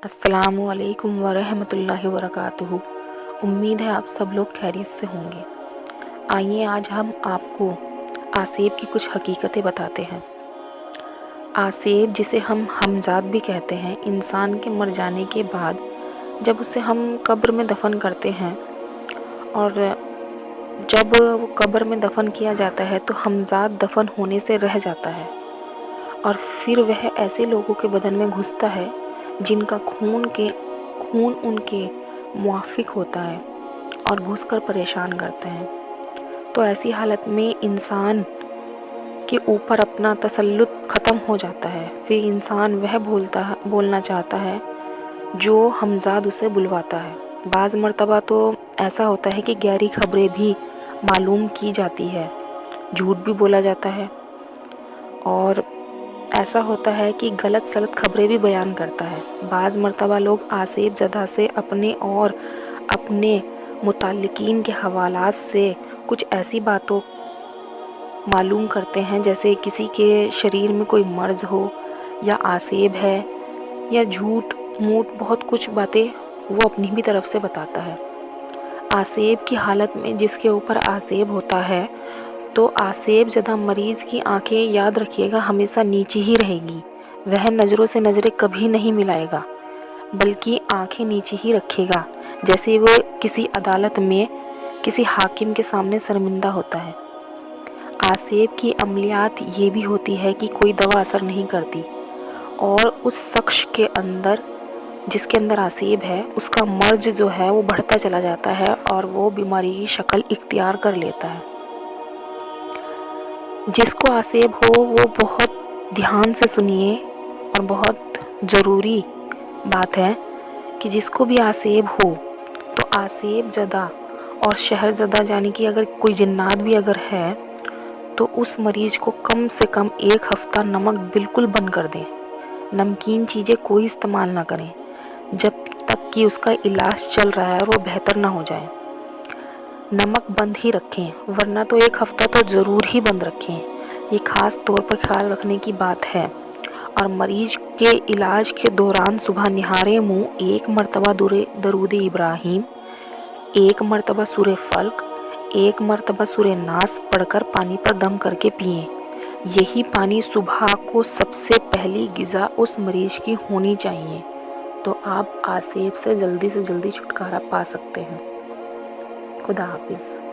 السلام علیکم ورحمۃ اللہ وبرکاتہ۔ امید ہے آپ سب لوگ خیریت سے ہوں گے۔ آئیے آج ہم آپ کو آسیب کی کچھ حقیقتیں بتاتے ہیں۔ آسیب، جسے ہم ہمزاد بھی کہتے ہیں، انسان کے مر جانے کے بعد جب اسے ہم قبر میں دفن کرتے ہیں اور جب وہ قبر میں دفن کیا جاتا ہے تو ہمزاد دفن ہونے سے رہ جاتا ہے اور پھر وہ ایسے لوگوں کے بدن میں گھستا ہے جن کا خون ان کے موافق ہوتا ہے اور گھس کر پریشان کرتے ہیں۔ تو ایسی حالت میں انسان کے اوپر اپنا تسلط ختم ہو جاتا ہے۔ پھر انسان وہ بولنا چاہتا ہے جو ہمزاد اسے بلواتا ہے۔ بعض مرتبہ تو ایسا ہوتا ہے کہ گہری خبریں بھی معلوم کی جاتی ہے، جھوٹ بھی بولا جاتا ہے، اور ایسا ہوتا ہے کہ غلط سلط خبریں بھی بیان کرتا ہے۔ بعض مرتبہ لوگ آسیب زدہ سے اپنے اور اپنے متعلقین کے حوالات سے کچھ ایسی باتوں معلوم کرتے ہیں جیسے کسی کے شریر میں کوئی مرض ہو یا آسیب ہے یا جھوٹ موٹ، بہت کچھ باتیں وہ اپنی بھی طرف سے بتاتا ہے۔ آسیب کی حالت میں جس کے اوپر آسیب ہوتا ہے تو آسیب زدہ مریض کی آنکھیں، یاد رکھیے گا، ہمیشہ نیچی ہی رہے گی۔ وہ نظروں سے نظریں کبھی نہیں ملائے گا، بلکہ آنکھیں نیچی ہی رکھے گا، جیسے وہ کسی عدالت میں کسی حاکم کے سامنے شرمندہ ہوتا ہے۔ آسیب کی عملیات یہ بھی ہوتی ہے کہ کوئی دوا اثر نہیں کرتی اور اس شخص کے اندر جس کے اندر آسیب ہے اس کا مرض جو ہے وہ بڑھتا چلا جاتا ہے اور وہ بیماری کی شکل اختیار کر لیتا ہے۔ جس کو آسیب ہو وہ بہت دھیان سے سنیے، اور بہت ضروری بات ہے کہ جس کو بھی آسیب ہو تو آسیب زدہ اور شہر زدہ، یعنی کہ اگر کوئی جنات بھی اگر ہے تو اس مریض کو کم سے کم 1 ہفتہ نمک بالکل بند کر دیں۔ نمکین چیزیں کوئی استعمال نہ کریں جب تک کہ اس کا علاج چل رہا ہے اور وہ بہتر نہ ہو جائے۔ نمک بند ہی رکھیں، ورنہ تو 1 ہفتہ تو ضرور ہی بند رکھیں۔ یہ خاص طور پر خیال رکھنے کی بات ہے۔ اور مریض کے علاج کے دوران صبح نہارے منہ 1 مرتبہ درود ابراہیم، 1 مرتبہ سورہ فلق، 1 مرتبہ سورہ ناس پڑھ کر پانی پر دم کر کے پئیں۔ یہی پانی صبح کو سب سے پہلی غذا اس مریض کی ہونی چاہیے، تو آپ آسیب سے جلدی چھٹکارا پا سکتے ہیں۔ خدا حافظ۔